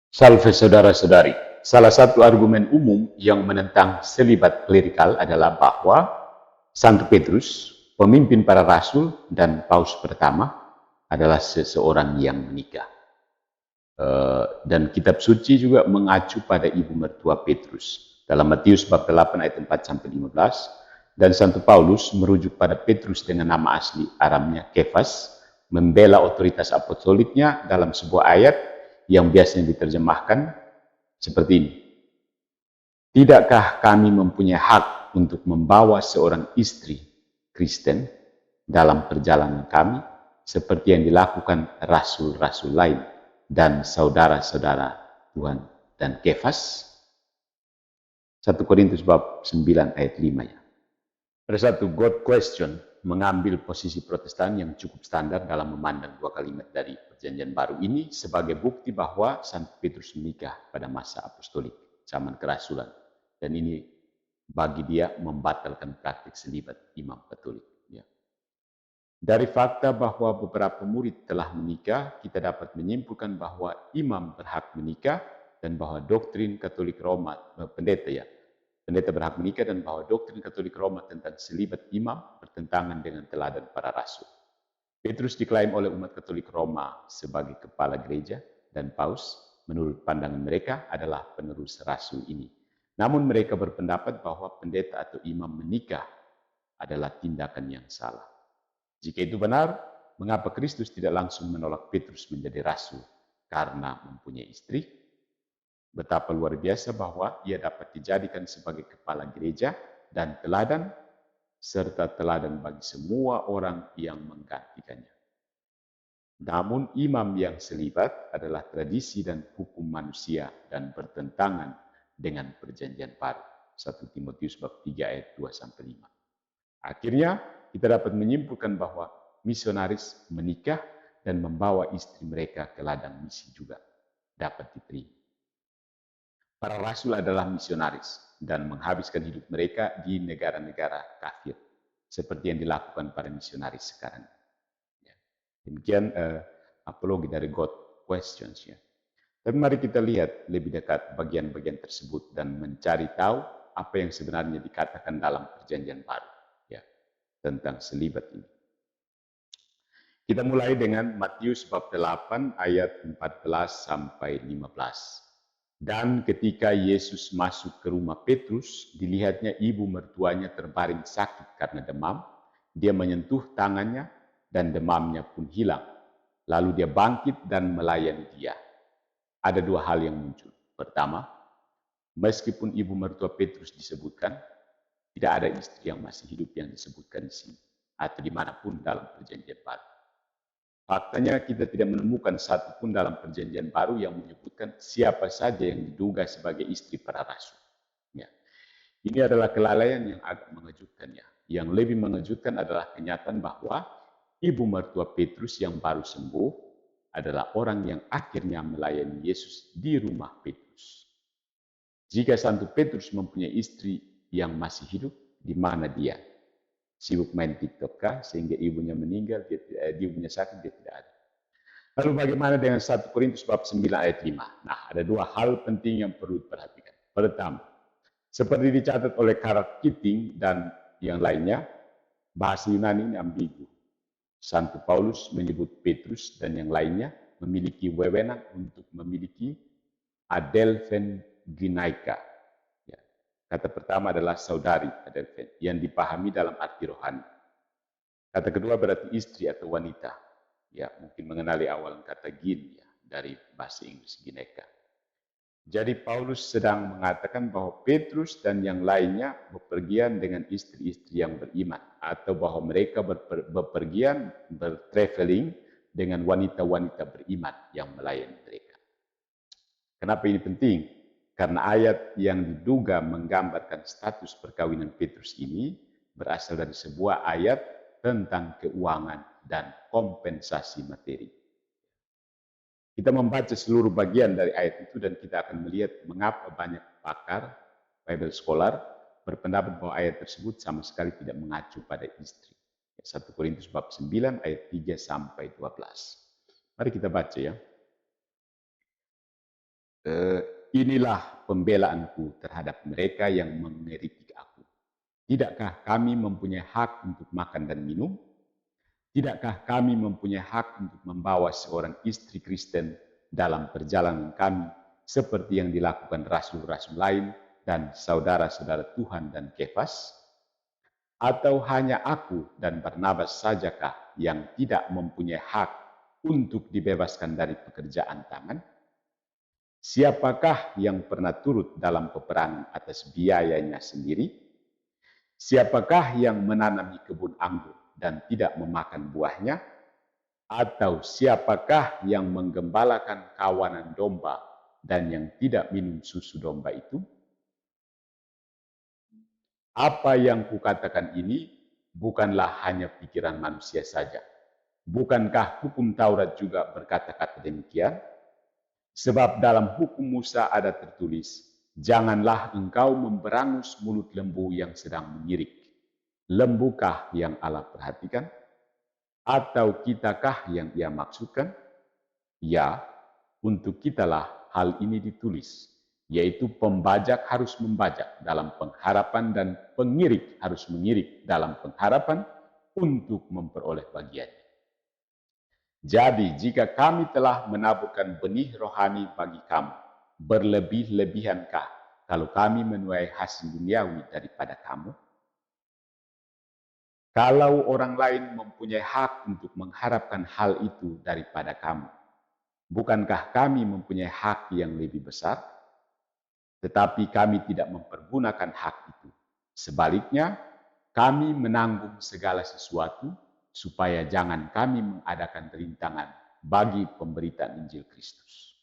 Salve saudara-saudari. Salah satu argumen umum yang menentang selibat klerikal adalah bahwa Santo Petrus, pemimpin para rasul dan paus pertama, adalah seseorang yang menikah. Dan kitab suci juga mengacu pada ibu mertua Petrus. Dalam Matius bab 8 ayat 4-15, dan Santo Paulus merujuk pada Petrus dengan nama asli Aramnya Kefas, membela otoritas apostoliknya dalam sebuah ayat yang biasanya diterjemahkan seperti ini. Tidakkah kami mempunyai hak untuk membawa seorang istri Kristen dalam perjalanan kami seperti yang dilakukan rasul-rasul lain dan saudara-saudara Tuhan dan Kefas? 1 Korintus bab 9 ayat 5 ya. Pada satu God question mengambil posisi Protestan yang cukup standar dalam memandang dua kalimat dari Perjanjian Baru ini sebagai bukti bahwa Santo Petrus menikah pada masa apostolik, zaman kerasulan. Dan ini bagi dia membatalkan praktik selibat imam Katolik. Ya. Dari fakta bahwa beberapa murid telah menikah, kita dapat menyimpulkan bahwa imam berhak menikah dan bahwa doktrin Katolik Roma, pendeta berhak menikah dan bahwa doktrin Katolik Roma tentang selibat imam bertentangan dengan teladan para rasul. Petrus diklaim oleh umat Katolik Roma sebagai kepala gereja dan paus, menurut pandangan mereka adalah penerus rasul ini. Namun mereka berpendapat bahwa pendeta atau imam menikah adalah tindakan yang salah. Jika itu benar, mengapa Kristus tidak langsung menolak Petrus menjadi rasul karena mempunyai istri? Betapa luar biasa bahwa ia dapat dijadikan sebagai kepala gereja dan teladan, serta teladan bagi semua orang yang menggantikannya. Namun imam yang selibat adalah tradisi dan hukum manusia dan bertentangan dengan perjanjian baru. 1 Timotius bab 3 ayat 2-5. Akhirnya kita dapat menyimpulkan bahwa misionaris menikah dan membawa istri mereka ke ladang misi juga dapat diterima. Para rasul adalah misionaris dan menghabiskan hidup mereka di negara-negara kafir, seperti yang dilakukan para misionaris sekarang. Demikian apologi dari God Questions ya. Tapi mari kita lihat lebih dekat bagian-bagian tersebut dan mencari tahu apa yang sebenarnya dikatakan dalam perjanjian baru ya tentang selibat ini. Kita mulai dengan Matius bab 8 ayat 14-15. Dan ketika Yesus masuk ke rumah Petrus, dilihatnya ibu mertuanya terbaring sakit karena demam. Dia menyentuh tangannya dan demamnya pun hilang. Lalu dia bangkit dan melayani dia. Ada dua hal yang muncul. Pertama, meskipun ibu mertua Petrus disebutkan, tidak ada istri yang masih hidup yang disebutkan di sini. Atau dimanapun dalam perjanjian baru. Faktanya kita tidak menemukan satupun dalam perjanjian baru yang menyebutkan siapa saja yang diduga sebagai istri para rasul. Ya. Ini adalah kelalaian yang agak mengejutkan ya. Yang lebih mengejutkan adalah kenyataan bahwa ibu mertua Petrus yang baru sembuh adalah orang yang akhirnya melayani Yesus di rumah Petrus. Jika Santo Petrus mempunyai istri yang masih hidup, di mana dia? Sibuk main TikTok kah? Sehingga ibunya meninggal, ibunya sakit, dia tidak ada. Lalu bagaimana dengan 1 Korintus bab 9 ayat 5? Nah, ada dua hal penting yang perlu diperhatikan. Pertama, seperti dicatat oleh Karl Keating dan yang lainnya, bahasa Yunani ini ambigu. Santo Paulus menyebut Petrus dan yang lainnya memiliki wewenang untuk memiliki adelphen ginaika. Ya. Kata pertama adalah saudari adelphen yang dipahami dalam arti rohani. Kata kedua berarti istri atau wanita. Ya, mungkin mengenali awal kata gin ya dari bahasa Inggris gineka. Jadi Paulus sedang mengatakan bahwa Petrus dan yang lainnya bepergian dengan istri-istri yang beriman atau bahwa mereka bepergian bertraveling dengan wanita-wanita beriman yang melayani mereka. Kenapa ini penting? Karena ayat yang diduga menggambarkan status perkawinan Petrus ini berasal dari sebuah ayat tentang keuangan dan kompensasi materi. Kita membaca seluruh bagian dari ayat itu dan kita akan melihat mengapa banyak pakar, Bible scholar, berpendapat bahwa ayat tersebut sama sekali tidak mengacu pada istri. 1 Korintus bab 9 ayat 3-12. Mari kita baca ya. Inilah pembelaanku terhadap mereka yang mengeritik aku. Tidakkah kami mempunyai hak untuk makan dan minum? Tidakkah kami mempunyai hak untuk membawa seorang istri Kristen dalam perjalanan kami seperti yang dilakukan rasul-rasul lain dan saudara-saudara Tuhan dan Kefas? Atau hanya aku dan Barnabas sajakah yang tidak mempunyai hak untuk dibebaskan dari pekerjaan tangan? Siapakah yang pernah turut dalam peperangan atas biayanya sendiri? Siapakah yang menanami kebun anggur dan tidak memakan buahnya? Atau siapakah yang menggembalakan kawanan domba dan yang tidak minum susu domba itu? Apa yang kukatakan ini bukanlah hanya pikiran manusia saja. Bukankah hukum Taurat juga berkata-kata demikian? Sebab dalam hukum Musa ada tertulis, janganlah engkau memberangus mulut lembu yang sedang menyirik. Lembukah yang Allah perhatikan? Atau kitakah yang ia maksudkan? Ya, untuk kitalah hal ini ditulis, yaitu pembajak harus membajak dalam pengharapan dan pengirik harus mengirik dalam pengharapan untuk memperoleh bagiannya. Jadi, jika kami telah menaburkan benih rohani bagi kamu, berlebih-lebihankah kalau kami menuai hasil duniawi daripada kamu? Kalau orang lain mempunyai hak untuk mengharapkan hal itu daripada kamu, bukankah kami mempunyai hak yang lebih besar? Tetapi kami tidak mempergunakan hak itu. Sebaliknya, kami menanggung segala sesuatu supaya jangan kami mengadakan rintangan bagi pemberitaan Injil Kristus.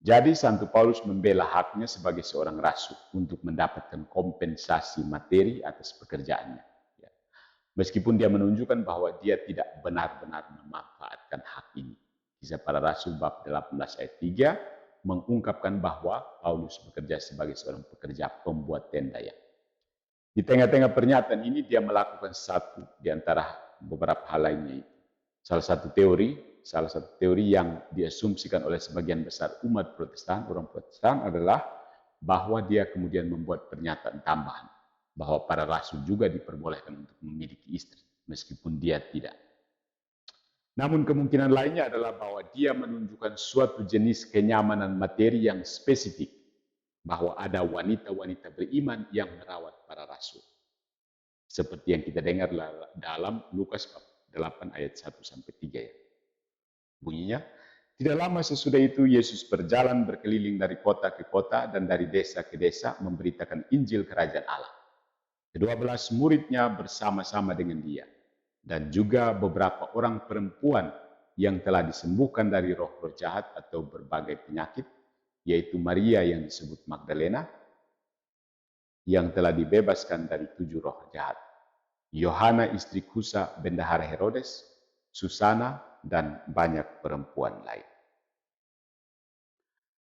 Jadi Santo Paulus membela haknya sebagai seorang rasul untuk mendapatkan kompensasi materi atas pekerjaannya. Meskipun dia menunjukkan bahwa dia tidak benar-benar memanfaatkan hak ini. Kisah para Rasul bab 18 ayat 3 mengungkapkan bahwa Paulus bekerja sebagai seorang pekerja pembuat tenda ya. Di tengah-tengah pernyataan ini dia melakukan satu di antara beberapa hal lainnya itu. Salah satu teori yang diasumsikan oleh sebagian besar umat Protestan, orang Protestan adalah bahwa dia kemudian membuat pernyataan tambahan bahwa para rasul juga diperbolehkan untuk memiliki istri, meskipun dia tidak. Namun kemungkinan lainnya adalah bahwa dia menunjukkan suatu jenis kenyamanan materi yang spesifik, bahwa ada wanita-wanita beriman yang merawat para rasul. Seperti yang kita dengar dalam Lukas 8 ayat 1-3 ya. Bunyinya, tidak lama sesudah itu Yesus berjalan berkeliling dari kota ke kota dan dari desa ke desa memberitakan Injil Kerajaan Allah. Ke-12 muridnya bersama-sama dengan dia, dan juga beberapa orang perempuan yang telah disembuhkan dari roh-roh jahat atau berbagai penyakit, yaitu Maria yang disebut Magdalena, yang telah dibebaskan dari 7 roh jahat, Yohana istri Kusa bendahara Herodes, Susana, dan banyak perempuan lain.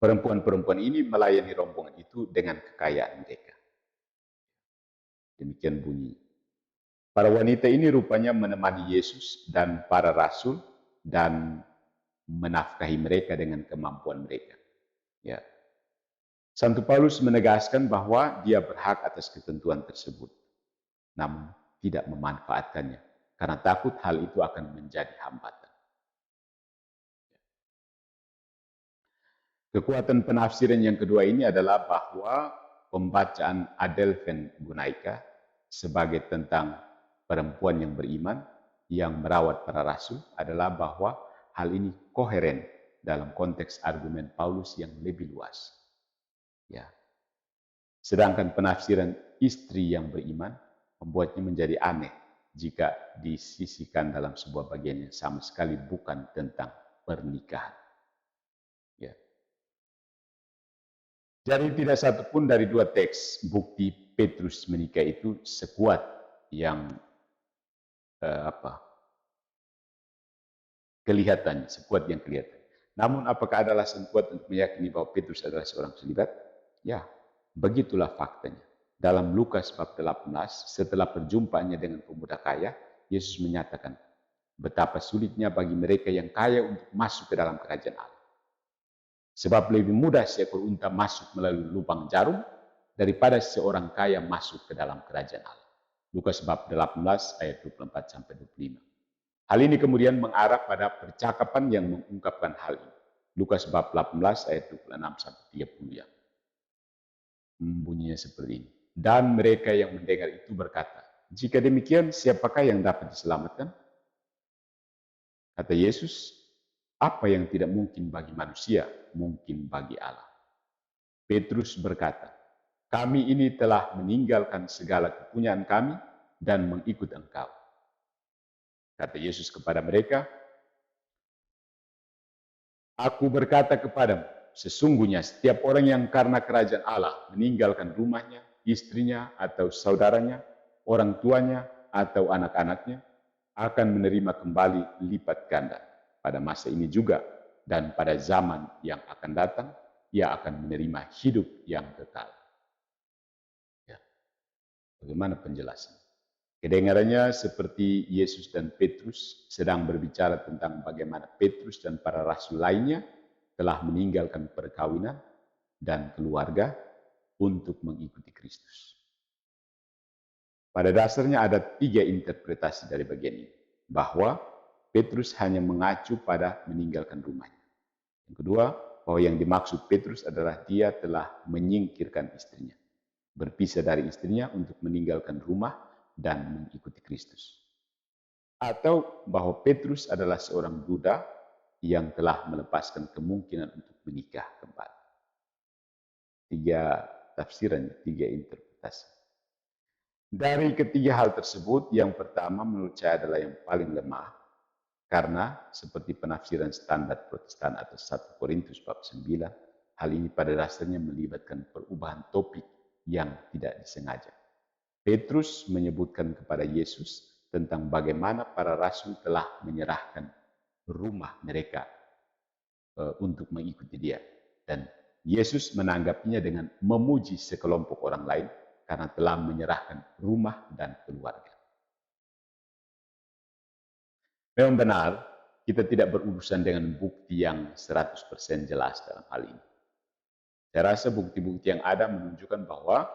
Perempuan-perempuan ini melayani rombongan itu dengan kekayaan mereka. Demikian bunyi. Para wanita ini rupanya menemani Yesus dan para rasul dan menafkahi mereka dengan kemampuan mereka. Ya. Santo Paulus menegaskan bahwa dia berhak atas ketentuan tersebut, namun tidak memanfaatkannya karena takut hal itu akan menjadi hambatan. Kekuatan penafsiran yang kedua ini adalah bahwa pembacaan Adelphen Gunaika sebagai tentang perempuan yang beriman yang merawat para rasul adalah bahwa hal ini koheren dalam konteks argumen Paulus yang lebih luas. Ya. Sedangkan penafsiran istri yang beriman membuatnya menjadi aneh jika disisihkan dalam sebuah bagian yang sama sekali bukan tentang pernikahan. Ya. Jadi tidak satupun dari dua teks bukti Petrus menikah itu sekuat yang kelihatan, sekuat yang kelihatan. Namun apakah ada alasan kuat untuk meyakini bahwa Petrus adalah seorang selibat? Ya, begitulah faktanya. Dalam Lukas bab 18, setelah perjumpaannya dengan pemuda kaya, Yesus menyatakan betapa sulitnya bagi mereka yang kaya untuk masuk ke dalam kerajaan Allah. Sebab lebih mudah seekor unta masuk melalui lubang jarum daripada seorang kaya masuk ke dalam kerajaan Allah. Lukas bab 18 ayat 24-25. Hal ini kemudian mengarah pada percakapan yang mengungkapkan hal ini. Lukas bab 18 ayat 26-30 ya. Bunyinya seperti ini. Dan mereka yang mendengar itu berkata, jika demikian siapakah yang dapat diselamatkan? Kata Yesus, apa yang tidak mungkin bagi manusia, mungkin bagi Allah. Petrus berkata, kami ini telah meninggalkan segala kepunyaan kami dan mengikut Engkau. Kata Yesus kepada mereka, aku berkata kepadamu, sesungguhnya setiap orang yang karena kerajaan Allah meninggalkan rumahnya, istrinya atau saudaranya, orang tuanya atau anak-anaknya, akan menerima kembali lipat ganda pada masa ini juga, dan pada zaman yang akan datang, ia akan menerima hidup yang kekal. Ya. Bagaimana penjelasan? Kedengarannya seperti Yesus dan Petrus sedang berbicara tentang bagaimana Petrus dan para rasul lainnya telah meninggalkan perkawinan dan keluarga untuk mengikuti Kristus. Pada dasarnya ada 3 interpretasi dari bagian ini. Bahwa Petrus hanya mengacu pada meninggalkan rumahnya. Yang kedua, bahwa yang dimaksud Petrus adalah dia telah menyingkirkan istrinya. Berpisah dari istrinya untuk meninggalkan rumah dan mengikuti Kristus. Atau bahwa Petrus adalah seorang duda yang telah melepaskan kemungkinan untuk menikah kembali. 3 tafsiran, 3 interpretasi. Dari ketiga hal tersebut, yang pertama menurut saya adalah yang paling lemah, karena seperti penafsiran standar Protestan atau 1 Korintus bab 9, hal ini pada dasarnya melibatkan perubahan topik yang tidak disengaja. Petrus menyebutkan kepada Yesus tentang bagaimana para rasul telah menyerahkan rumah mereka untuk mengikuti dia. Dan Yesus menanggapinya dengan memuji sekelompok orang lain karena telah menyerahkan rumah dan keluarga. Memang benar, kita tidak berurusan dengan bukti yang 100% jelas dalam hal ini. Saya rasa bukti-bukti yang ada menunjukkan bahwa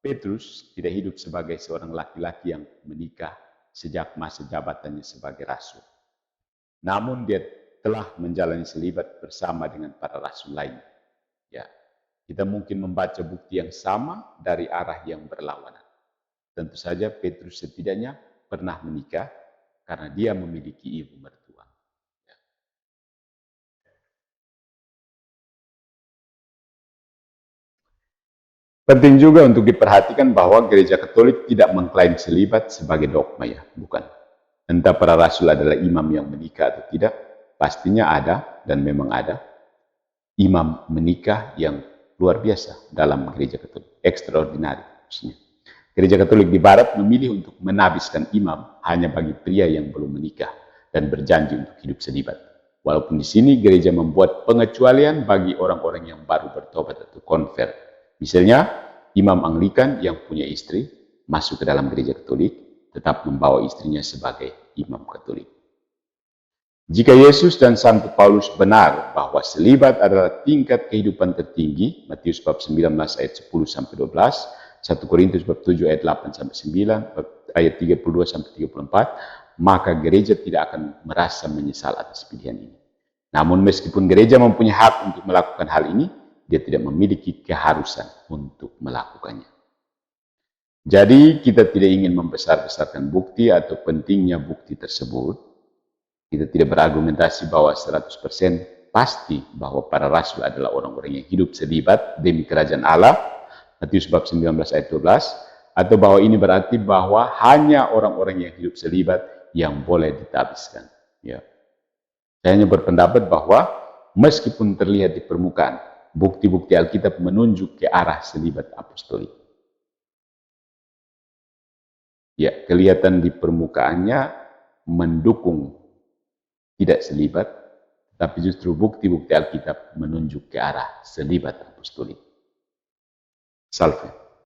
Petrus tidak hidup sebagai seorang laki-laki yang menikah sejak masa jabatannya sebagai rasul. Namun dia telah menjalani selibat bersama dengan para rasul lain. Ya, kita mungkin membaca bukti yang sama dari arah yang berlawanan. Tentu saja Petrus setidaknya pernah menikah karena dia memiliki ibu mertua. Ya. Penting juga untuk diperhatikan bahwa gereja Katolik tidak mengklaim selibat sebagai dogma ya, bukan. Entah para rasul adalah imam yang menikah atau tidak, pastinya ada dan memang ada imam menikah yang luar biasa dalam gereja Katolik, extraordinary maksudnya. Gereja Katolik di Barat memilih untuk menabiskan imam hanya bagi pria yang belum menikah dan berjanji untuk hidup selibat. Walaupun di sini gereja membuat pengecualian bagi orang-orang yang baru bertobat atau convert. Misalnya, imam Anglikan yang punya istri masuk ke dalam gereja Katolik, tetap membawa istrinya sebagai imam Katolik. Jika Yesus dan Santo Paulus benar bahwa selibat adalah tingkat kehidupan tertinggi, Matius bab 19 ayat 10-12, 1 Korintus bab 7 ayat 8-9, ayat 32-34, maka gereja tidak akan merasa menyesal atas pilihan ini. Namun meskipun gereja mempunyai hak untuk melakukan hal ini, dia tidak memiliki keharusan untuk melakukannya. Jadi kita tidak ingin membesar-besarkan bukti atau pentingnya bukti tersebut. Kita tidak berargumentasi bahwa 100% pasti bahwa para rasul adalah orang-orang yang hidup selibat demi kerajaan Allah, Matius bab 19 ayat 12, atau bahwa ini berarti bahwa hanya orang-orang yang hidup selibat yang boleh ditabiskan. Ya. Saya hanya berpendapat bahwa meskipun terlihat di permukaan, bukti-bukti Alkitab menunjuk ke arah selibat apostolik. Ya, kelihatan di permukaannya mendukung tidak selibat, tapi justru bukti-bukti Alkitab menunjuk ke arah selibat apostolik. Salve.